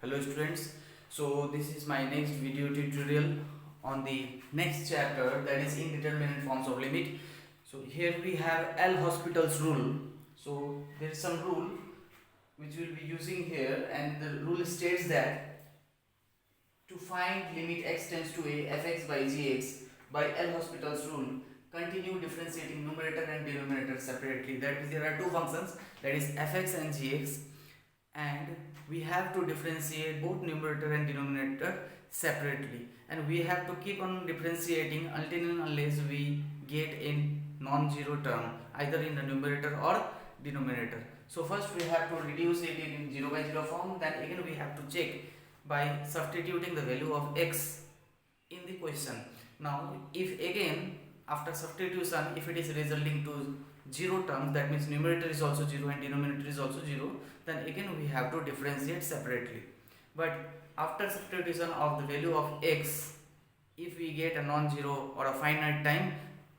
Hello students, so this is my next video tutorial on the next chapter, that is indeterminate forms of limit. So here we have L'Hospital's rule. So there is some rule which we will be using here, and the rule states that to find limit x tends to a fx by gx by L'Hospital's rule, continue differentiating numerator and denominator separately. That means there are two functions, that is fx and gx, and we have to differentiate both numerator and denominator separately, and we have to keep on differentiating until and unless we get a non-zero term either in the numerator or denominator. So first we have to reduce it in 0 by 0 form, then again we have to check by substituting the value of x in the question. Now if again after substitution, if it is resulting to 0 terms, that means numerator is also 0 and denominator is also 0, then again we have to differentiate separately. But after substitution of the value of x, if we get a non-zero or a finite time,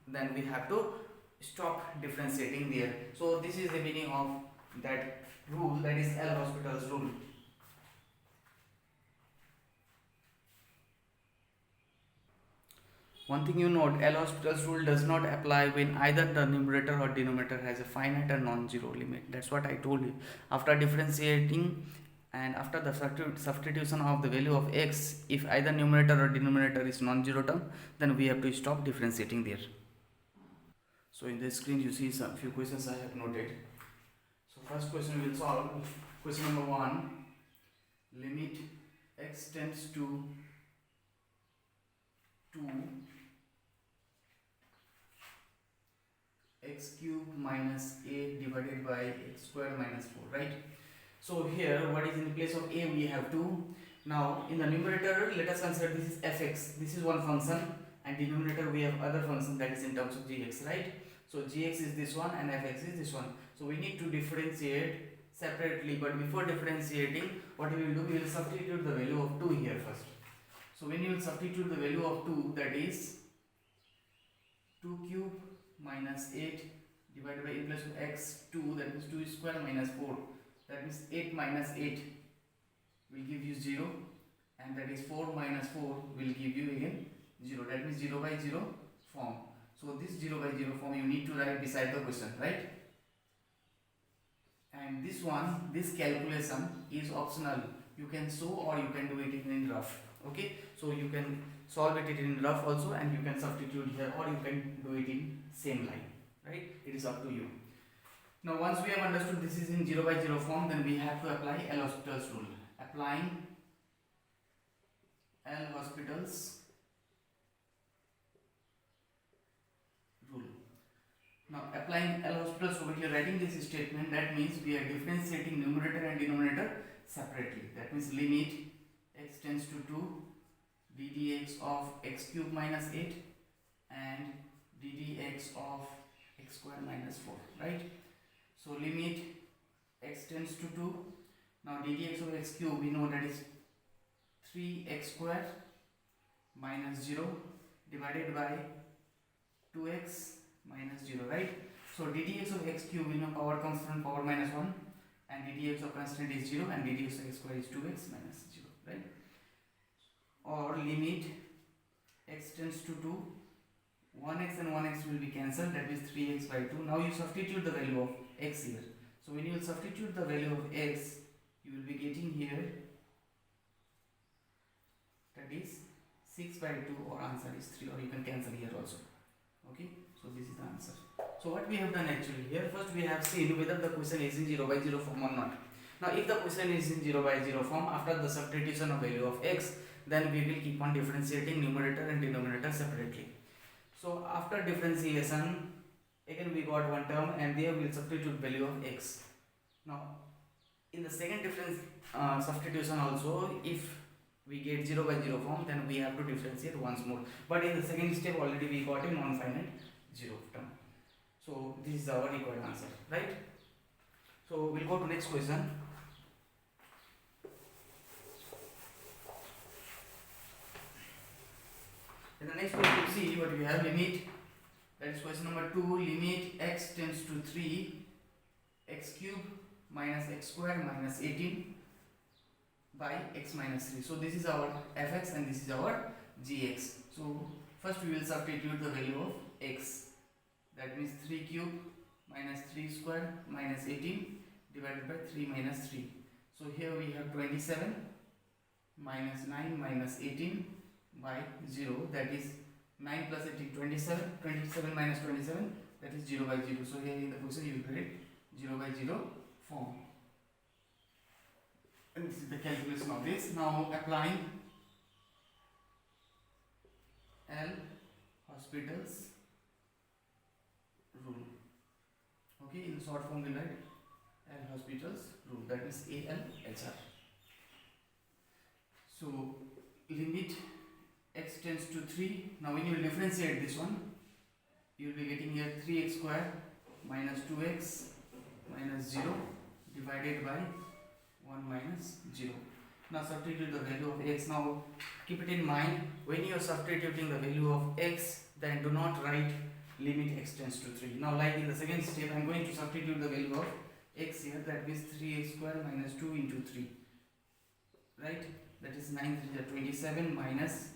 then we have to stop differentiating there. So this is the meaning of that rule, that is L'Hospital's rule. One thing you note, L'Hospital's rule does not apply when either the numerator or denominator has a finite or non-zero limit. That's what I told you. After differentiating and after the substitution of the value of x, if either numerator or denominator is non-zero term, then we have to stop differentiating there. So in the screen you see some few questions I have noted. So first question we will solve. Question number 1. Limit x tends to 2 x cube minus a divided by x square minus 4, right? So here what is in place of a, we have 2. Now in the numerator, let us consider this is fx, this is one function, and denominator we have other function, that is in terms of gx, right? So gx is this one and fx is this one. So we need to differentiate separately, but before differentiating, what we will do, we will substitute the value of 2 here first. So when you will substitute the value of 2, that is 2 cube minus 8 divided by a plus of x 2, that means 2 square minus 4, that means 8 minus 8 will give you 0, and that is 4 minus 4 will give you again 0, that means 0 by 0 form. So this 0 by 0 form you need to write beside the question, right? And this one, this calculation is optional, you can show or you can do it in rough. Okay, so you can solve it in rough also, and you can substitute here, or you can do it in same line, right? It is up to you. Now once we have understood this is in 0 by 0 form, then we have to apply L'Hospital's rule. Applying L'Hospital's rule. Now applying L'Hospital's rule, when you are writing this statement, that means we are differentiating numerator and denominator separately. That means limit x tends to 2 ddx of x cube minus 8 and ddx of x square minus 4, right? So limit x tends to 2. Now ddx of x cube, we know that is 3x square minus 0 divided by 2x minus 0, right? So ddx of x cube, we know power constant power minus 1, and ddx of constant is 0, and ddx of x square is 2x minus 0, right? Or limit x tends to 2, 1x and 1x will be cancelled, that is 3x by 2. Now you substitute the value of x here. So when you will substitute the value of x, you will be getting here, that is 6 by 2, or answer is 3, or you can cancel here also. Okay, so this is the answer. So what we have done actually here, first we have seen whether the question is in 0 by 0 form or not. Now if the question is in 0 by 0 form, after the substitution of value of x, then we will keep on differentiating numerator and denominator separately. So after differentiation, again we got one term, and there we will substitute value of x. Now in the second difference substitution also, if we get 0 by 0 form, then we have to differentiate once more. But in the second step already we got a non-finite 0 term. So this is our required answer, right? So we'll go to next question. In the next question, you see what we have, limit, that is question number 2, limit x tends to 3 x cube minus x square minus 18 by x minus 3. So this is our fx and this is our gx. So first we will substitute the value of x. That means 3 cube minus 3 square minus 18 divided by 3 minus 3. So here we have 27 minus 9 minus 18 by 0, that is 9 plus 18, 27, 27 minus 27, that is 0 by 0. So here in the question you will get 0 by 0 form. And this is the calculation of this. Now applying L'Hospital's rule. Okay, in short form we write L'Hospital's rule, that is ALHR. So limit x tends to 3. Now when you differentiate this one, you will be getting here 3x square minus 2x minus 0 divided by 1 minus 0. Now substitute the value of x. Now keep it in mind, when you are substituting the value of x, then do not write limit x tends to 3. Now like in the second step, I am going to substitute the value of x here, that means 3x square minus 2 into 3. Right? That is 9 3 are 27 minus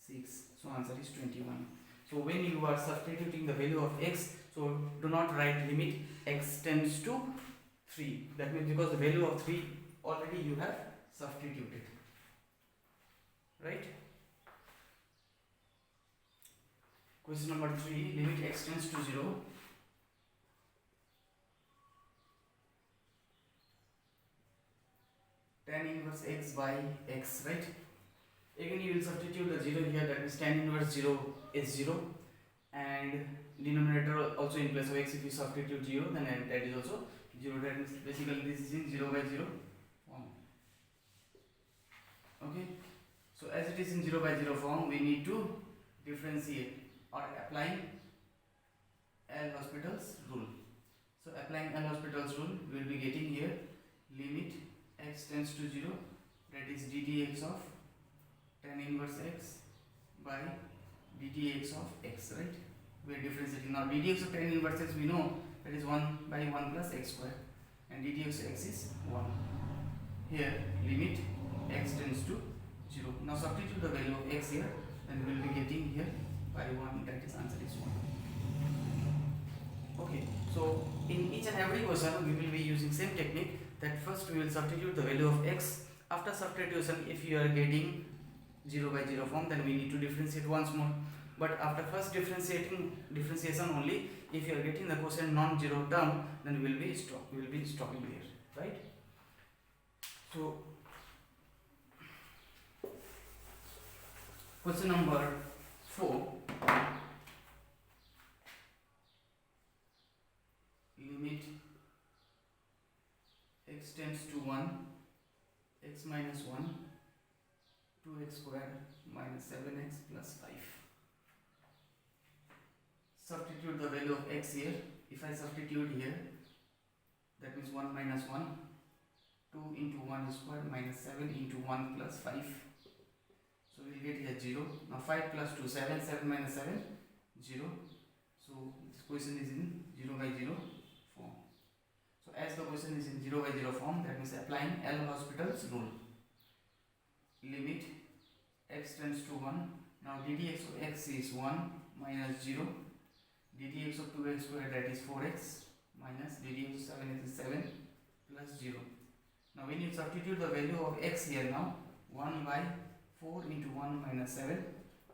6. So answer is 21. So when you are substituting the value of x, so do not write limit x tends to 3. That means because the value of 3 already you have substituted. Right? Question number 3, limit x tends to 0. Tan inverse x by x, right? Again you will substitute the 0 here, that means tan inverse 0 is 0, and denominator also in place of x, if you substitute 0 then that is also 0. That means basically this is in 0 by 0 form. Okay, so as it is in 0 by 0 form, we need to differentiate or applying L'Hospital's rule. So applying L'Hospital's rule, we will be getting here limit x tends to 0, that is ddx of tan inverse x by ddx of x, right? We are differentiating. Now ddx of tan inverse x we know that is 1 by 1 plus x square, and ddx of x is 1. Here limit x tends to 0. Now substitute the value of x here, and we will be getting here by 1, that is answer is 1. Okay, so in each and every question we will be using same technique, that first we will substitute the value of x. After substitution, if you are getting 0 by 0 form, then we need to differentiate once more. But after first differentiation only, if you are getting the question non-zero term, then we will be stopping here, right? So question number 4, limit x tends to 1, x minus 1, 2x square minus 7x plus 5. Substitute the value of x here. If I substitute here, that means 1 minus 1, 2 into 1 square minus 7 into 1 plus 5. So we will get here 0. Now 5 plus 2, 7, 7 minus 7, 0. So this question is in 0 by 0 form. So as the question is in 0 by 0 form, that means applying L'Hospital's rule. Limit x tends to 1. Now ddx of x is 1 minus 0. ddx of 2x square, that is 4x, minus ddx of 7x is 7 plus 0. Now when you substitute the value of x here, now 1 by 4 into 1 minus 7,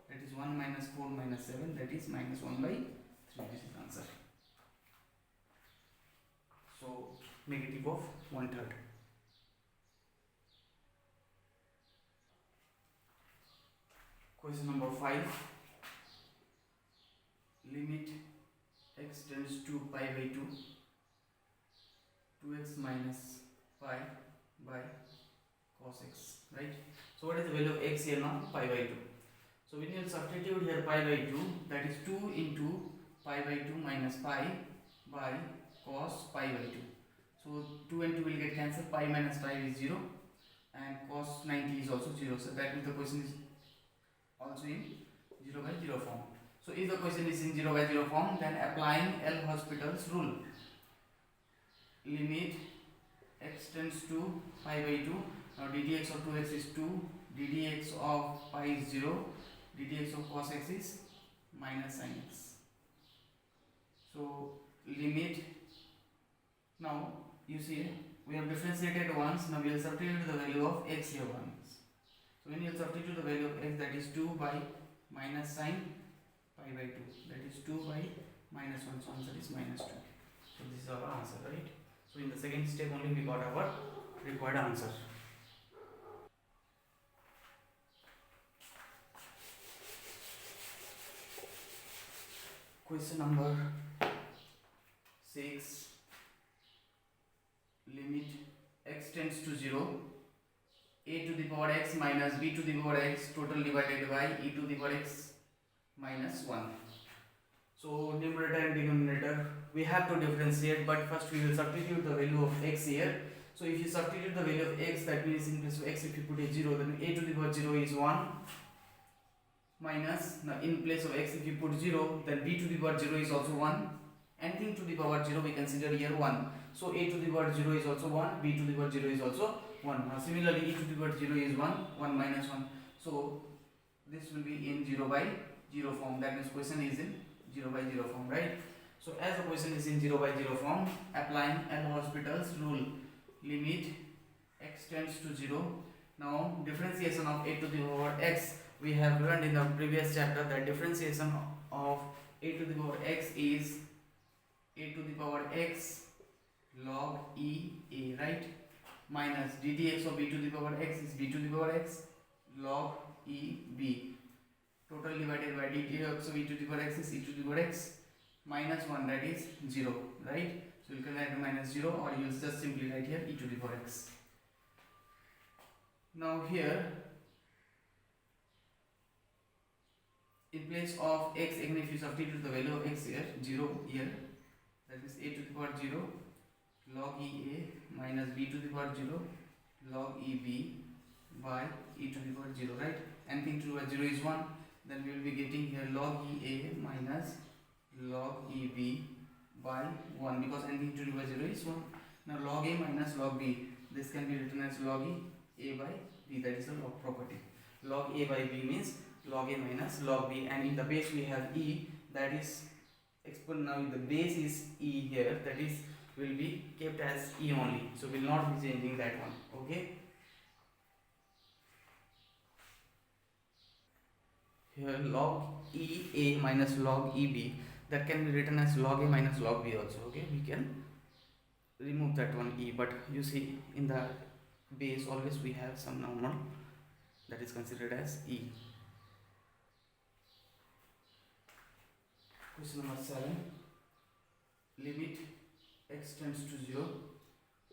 that is 1 minus 4 minus 7, that is minus 1 by 3. This is the answer. So negative of 1/3. Question number 5, limit x tends to pi by 2, 2x minus pi by cos x, right? So what is the value of x here now? Pi by 2. So when you substitute here pi by 2, that is 2 into pi by 2 minus pi by cos pi by 2. So 2 and 2 will get cancelled, pi minus pi is 0, and cos 90 is also 0. So that means the question is also in 0 by 0 form. So if the question is in 0 by 0 form, then applying L'Hospital's rule. Limit x tends to pi by 2. Now ddx of 2x is 2, ddx of pi is 0, ddx of cos x is minus sin x. So limit, now you see we have differentiated once, now we will substitute the value of x here once. So when you substitute the value of x, that is 2 by minus sin pi by 2, that is 2 by minus 1, so answer is minus 2. So this is our answer, right? So in the second step only we got our required answer. Question number 6. Limit x tends to 0, a to the power x minus b to the power x total divided by e to the power x minus 1. So numerator and denominator we have to differentiate, but first we will substitute the value of x here. So if you substitute the value of x, that means in place of x if you put a 0, then a to the power 0 is 1 minus, now in place of x if you put 0, then b to the power 0 is also 1. Anything to the power 0 we consider here 1. So a to the power 0 is also 1, b to the power 0 is also 1. Now similarly e to the power 0 is 1, 1 minus 1. So this will be in 0 by 0 form. That means question is in 0 by 0 form, right? So as the question is in 0 by 0 form, applying L'Hospital's rule, limit x tends to 0. Now differentiation of a to the power x, we have learned in the previous chapter that differentiation of a to the power x is a to the power x log e a, right? Minus ddx of b to the power x is b to the power x log e b. Total divided by ddx of e to the power x is e to the power x minus 1, that is 0, right? So you can write minus 0, or you will just simply write here e to the power x. Now here in place of x, again if you substitute the value of x here, 0 here, that is a to the power 0 log e a minus b to the power 0 log e b by e to the power 0, right? Anything to the power 0 is 1, then we will be getting here log e a minus log e b by 1, because anything to the power 0 is 1. Now log a minus log b, this can be written as log e a by b, that is a log property. Log a by b means log a minus log b, and in the base we have e, that is now the base is e here, that is will be kept as e only, so will not be changing that one. Okay, here log e a minus log e b, that can be written as log a minus log b also. Okay, we can remove that one e, but you see in the base always we have some normal that is considered as e. Question number 7. Limit x tends to 0,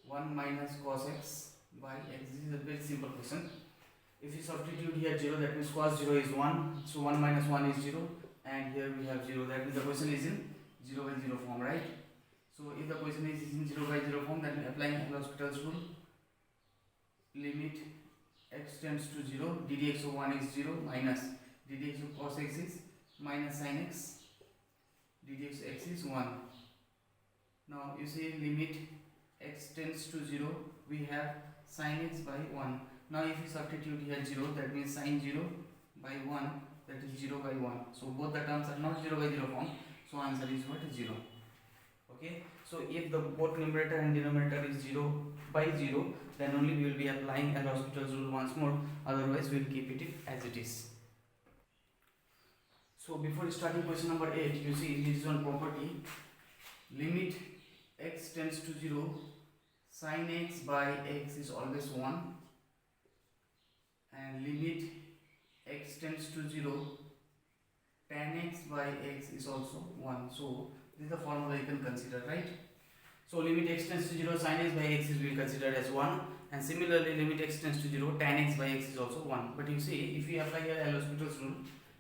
1 minus cos x by x. This is a very simple question. If you substitute here 0, that means cos 0 is 1, so 1 minus 1 is 0, and here we have 0, that means the question is in 0 by 0 form, right? So if the question is in 0 by 0 form, then applying L'Hospital's rule, limit x tends to 0, ddx of 1 is 0 minus ddx of cos x is minus sin x, ddx of x is 1. Now you see limit x tends to 0, we have sin x by 1. Now if you substitute here 0, that means sin 0 by 1, that is 0 by 1. So both the terms are not 0 by 0 form, so answer is what? 0. Okay, so if the both numerator and denominator is 0 by 0, then only we will be applying L'Hospital's rule once more, otherwise we will keep it as it is. So before starting question number 8, you see this is one property, limit x tends to 0, sin x by x is always 1, and limit x tends to 0, tan x by x is also 1. So this is the formula you can consider, right? So limit x tends to 0, sin x by x is will considered as 1, and similarly limit x tends to 0, tan x by x is also 1. But you see, if we apply here L'Hospital's rule,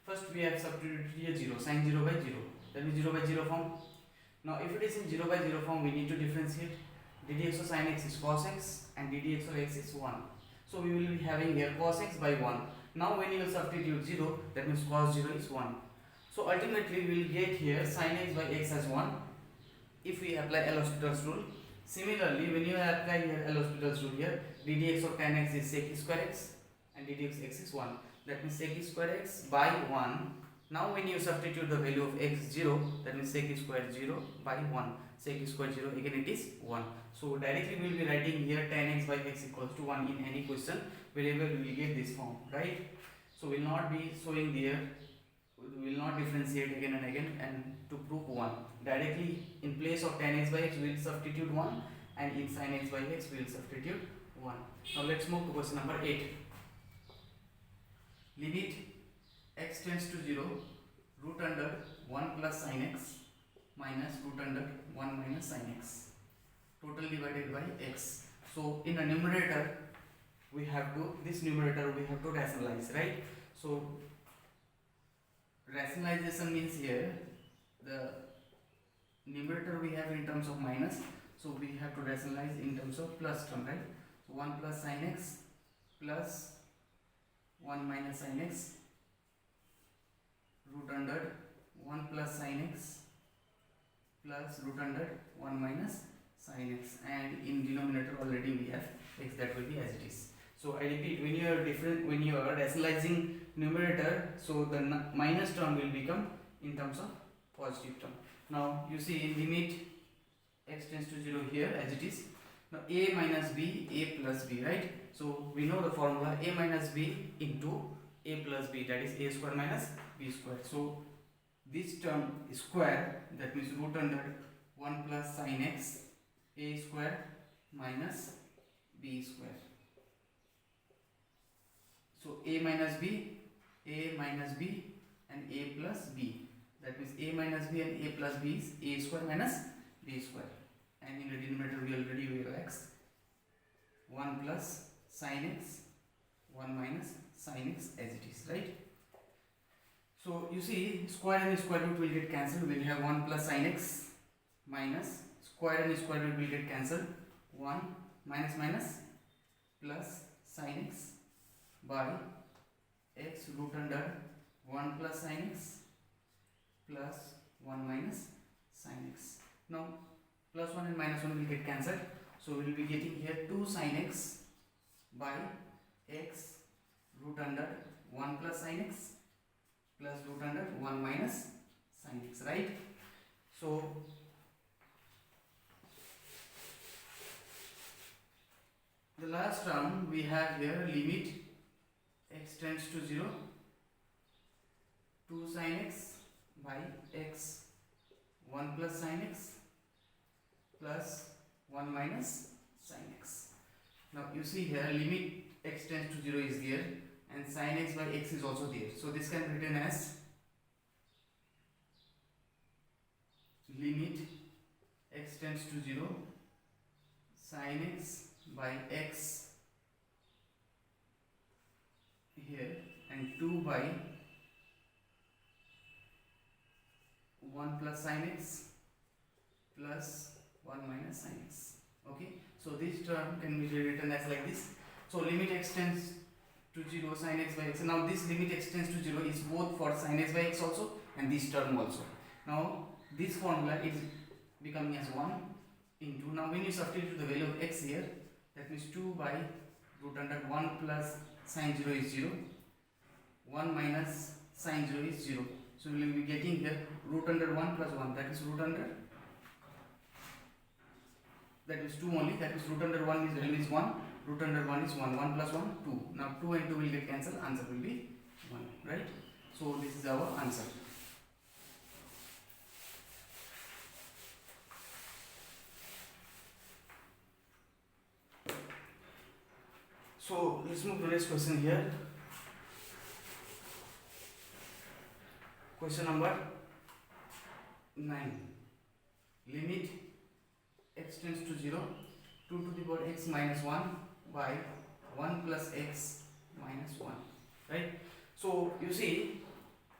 first we have substituted here 0, sin 0 by 0, that means 0 by 0 form. Now if it is in 0 by 0 form, we need to differentiate. ddx of sin x is cos x and ddx of x is 1. So we will be having here cos x by 1. Now when you will substitute 0, that means cos 0 is 1. So ultimately we will get here sin x by x as 1 if we apply L'Hospital's rule. Similarly, when you apply here L'Hospital's rule here, d dx of tan x is sec square x and d dx x is 1. That means sec square x by 1. Now when you substitute the value of x 0, that means sec square 0 by 1. Sec square 0, again it is 1. So directly we will be writing here tan x by x equals to 1 in any question wherever we will get this form, right? So we will not be showing there, we will not differentiate again and again and to prove 1. Directly in place of tan x by x we will substitute 1 and in sin x by x we will substitute 1. Now let's move to question number 8. Limit x tends to 0 root under 1 plus sin x minus root under 1 minus sin x total divided by x. So in a numerator we have to, this numerator we have to rationalize, right? So rationalization means here the numerator we have in terms of minus, so we have to rationalize in terms of plus term, right? So 1 plus sin x plus 1 minus sin x root under 1 plus sin x plus root under 1 minus sin x, and in denominator already we have x, that will be as it is. So I repeat, when you are rationalizing numerator, so the minus term will become in terms of positive term. Now you see in limit x tends to 0 here as it is. Now a minus b, a plus b, right? So we know the formula a minus b into a plus b, that is a square minus b square. So this term is square, that means root under 1 plus sin x a square minus b square. So a minus b and a plus b, that means a minus b and a plus b is a square minus b square, and in the denominator we already have x, 1 plus sin x 1 minus sin x as it is, right? So you see square and square root will get cancelled, we will have 1 plus sin x minus square and square root will get cancelled, 1 minus minus plus sin x by x root under 1 plus sin x plus 1 minus sin x. Now plus 1 and minus 1 will get cancelled, so we will be getting here 2 sin x by x root under 1 plus sin x plus root under 1 minus sin x, right? So the last term we have here limit x tends to 0 2 sin x by x 1 plus sin x plus 1 minus sin x. Now you see here limit x tends to 0 is there and sin x by x is also there. So this can be written as limit x tends to 0 sin x by x here and 2 by 1 plus sin x plus 1 minus sin x. Okay, so this term can be written as like this. So limit x tends to 0 sin x by x. Now this limit x tends to 0 is both for sin x by x also and this term also. Now this formula is becoming as 1 into, now when you substitute the value of x here, that means 2 by root under 1 plus sin 0 is 0, 1 minus sin 0 is 0. So we will be getting here root under 1 plus 1, that is root under, that is 2 only, that is root under 1 is value is 1, root under 1 is 1, 1 plus 1 2. Now 2 and 2 will get cancelled, answer will be 1, right? So this is our answer. So let's move to the next question here. Question number 9. Limit x tends to 0 2 to the power x minus 1 by 1 plus x minus 1, right? So you see,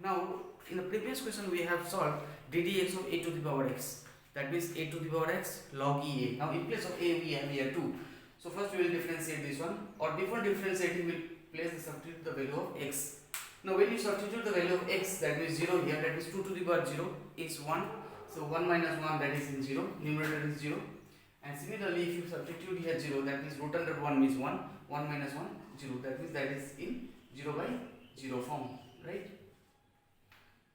now in the previous question we have solved ddx of a to the power x, that means a to the power x log e a. Now in place of a we have here 2. So first we will differentiate this one, or before differentiating we will place the substitute the value of x. Now when you substitute the value of x, that means 0 here, that means 2 to the power 0 is 1. So 1 minus 1, that is in 0, numerator is 0, And similarly, if you substitute here 0, that means root under 1 means 1, 1 minus 1, 0. That means that is in 0 by 0 form, right?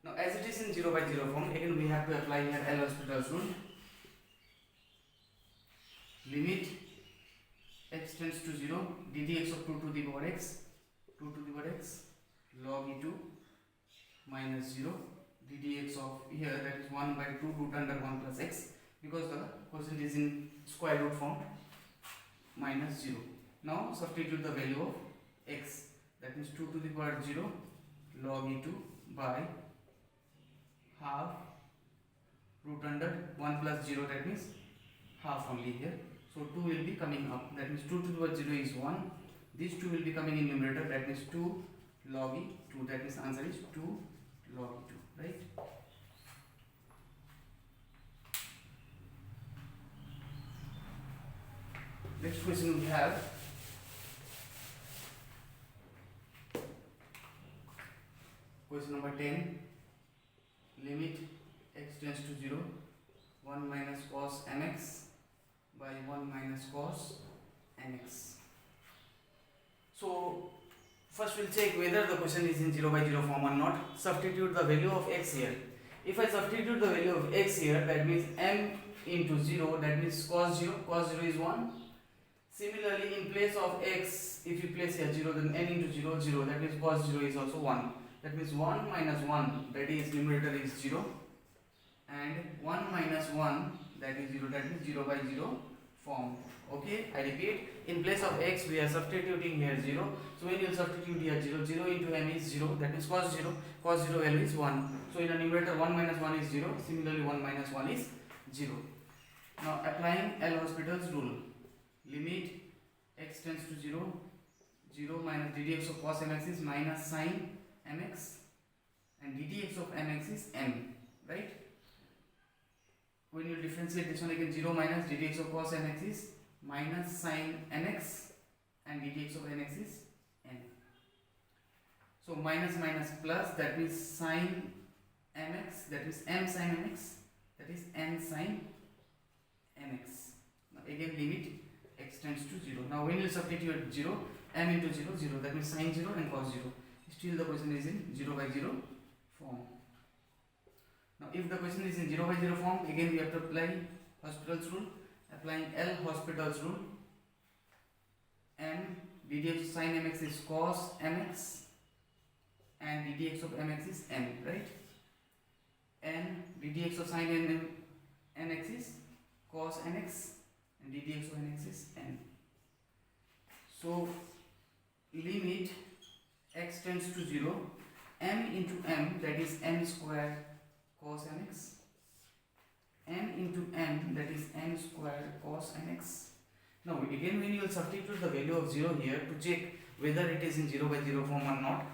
Now, as it is in 0 by 0 form, again we have to apply here L'Hospital's rule. Limit x tends to 0, ddx of 2 to the power x, 2 to the power x, log e2 minus 0, ddx of here, that is 1 by 2 root under 1 plus x, because the quotient is in square root form, minus 0. Now substitute the value of x, that means 2 to the power 0 log e2 by half root under 1 plus 0, that means half only here. So 2 will be coming up, that means 2 to the power 0 is 1. These 2 will be coming in numerator, that means 2 log e2, that means answer is 2 log e2, right? Next question we have question number 10. Limit x tends to 0, 1 minus cos mx by 1 minus cos nx. So first we'll check whether the question is in 0 by 0 form or not. Substitute the value of x here. If I substitute the value of x here, that means m into 0, that means cos 0 is 1. Similarly, in place of x, if you place here 0, then n into 0, 0, that means cos 0 is also 1. That means 1 minus 1, that is numerator is 0, and 1 minus 1, that is 0, that means 0 by 0 form. Okay, I repeat, in place of x we are substituting here 0. So when you substitute here 0, 0 into m is 0, that means cos 0 value is 1. So in a numerator 1 minus 1 is 0, similarly 1 minus 1 is 0. Now applying L'Hospital's rule, limit x tends to 0, 0 minus ddx of cos mx is minus sin mx, and ddx of mx is m, right? When you differentiate this one again, 0 minus ddx of cos mx is minus sin nx, and ddx of nx is n. So minus minus plus, that means sin mx, that is m sin mx, that is n sin nx. Now again limit x tends to 0. Now when you substitute 0, m into 0, 0, that means sin 0 and cos 0. Still the question is in 0 by 0 form. Now if the question is in 0 by 0 form, again we have to apply L'Hospital's rule. Applying L'Hospital's rule, m ddx of sin mx is cos mx, and ddx of mx is n, right? And ddx of sin nx is cos nx, and ddx of nx is n. So limit x tends to 0, m into m, that is n square cos nx, n into n, that is n square cos nx. Now again when you will substitute the value of 0 here to check whether it is in 0 by 0 form or not.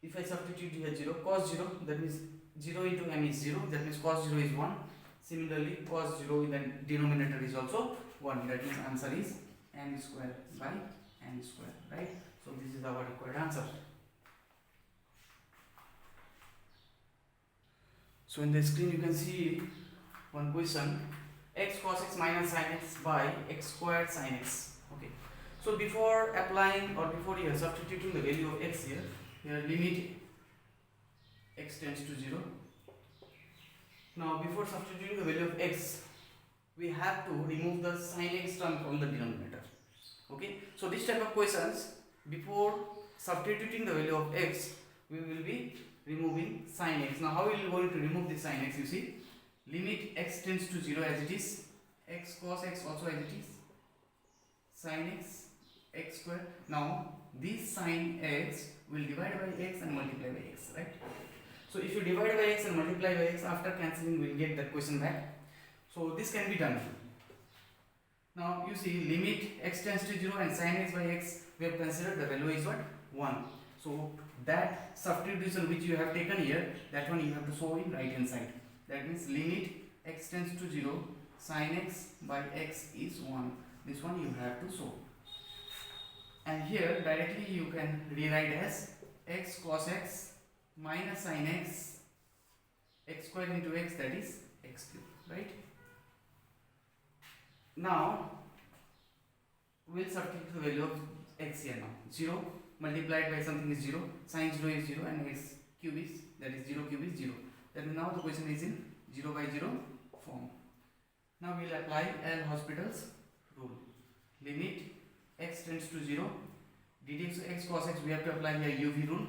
If I substitute here 0, cos 0, that means 0 into m is 0, that means cos 0 is 1. Similarly, cos 0 in the denominator is also 1, that means answer is n square by n square, right? So this is our required answer. So in the screen you can see one question, x cos x minus sin x by x squared sin x. Okay, so before applying or before here substituting the value of x here limit x tends to 0. Now before substituting the value of x, we have to remove the sin x term from the denominator. Okay, so this type of questions, before substituting the value of x, we will be removing sin x. Now how are we going to remove this sin x? You see, limit x tends to 0 as it is, x cos x also as it is, sin x, x square. Now this sin x will divide by x and multiply by x, right? So if you divide by x and multiply by x, after cancelling we will get that question back. So this can be done. Now you see, limit x tends to 0 and sin x by x, we have considered the value is what? 1. So that substitution which you have taken here, that one you have to show in right hand side. That means limit x tends to 0, sin x by x is 1. This one you have to show. And here directly you can rewrite as x cos x minus sin x, x squared into x, that is x cube, right? Now we'll substitute the value of x here now. 0 multiplied by something is 0, sin 0 is 0, and x cube is, that is 0 cube is 0. Then now the question is in 0 by 0 form. Now we'll apply L'Hospital's rule. Limit x tends to 0, ddx of x cos x, we have to apply here UV rule.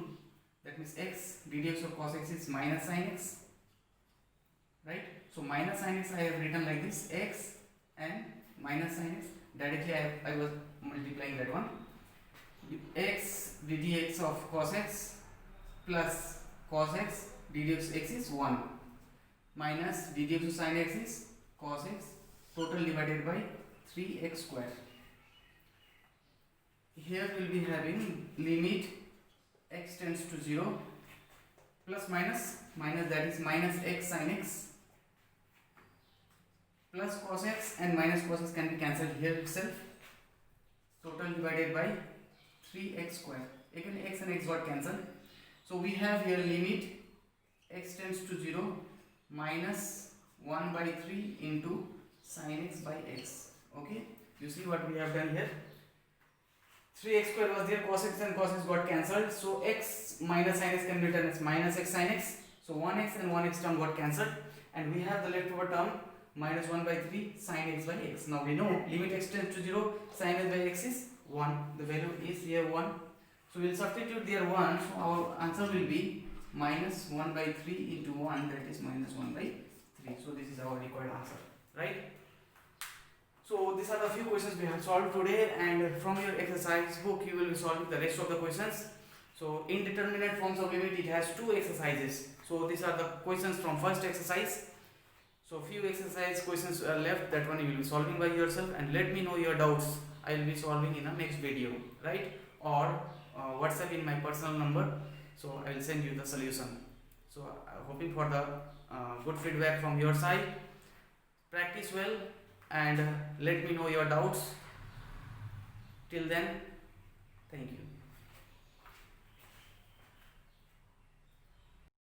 That means x ddx of cos x is minus sin x, right? So minus sin x I have written like this, x and minus sin x. Directly I was multiplying that one. X ddx of cos x plus cos x ddx x is 1 minus ddx of sin x is cos x, total divided by 3x square. Here we will be having limit x tends to 0 plus minus that is minus x sin x plus cos x, and minus cos x can be cancelled here itself, total divided by 3x square. Again x and x got cancelled, so we have here limit x tends to 0 minus 1 by 3 into sin x by x. Okay, you see what we have done here. 3x square was there, cos x and cos x got cancelled, so x minus sin x can be written as minus x sin x, so 1x and 1x term got cancelled, and we have the leftover term minus 1 by 3 sin x by x. Now we know limit x tends to 0, sin x by x is 1, the value is here 1, so we will substitute there 1, so our answer will be minus 1 by 3 into 1, that is minus 1 by 3. So this is our required answer, right? So these are the few questions we have solved today, and from your exercise book you will be solving the rest of the questions. So indeterminate forms of limit, it has 2 exercises. So these are the questions from first exercise. So few exercise questions are left, that one you will be solving by yourself, and let me know your doubts. I will be solving in a next video, right? Or WhatsApp in my personal number, so I will send you the solution. So hoping for the good feedback from your side. Practice well and let me know your doubts. Till then, thank you.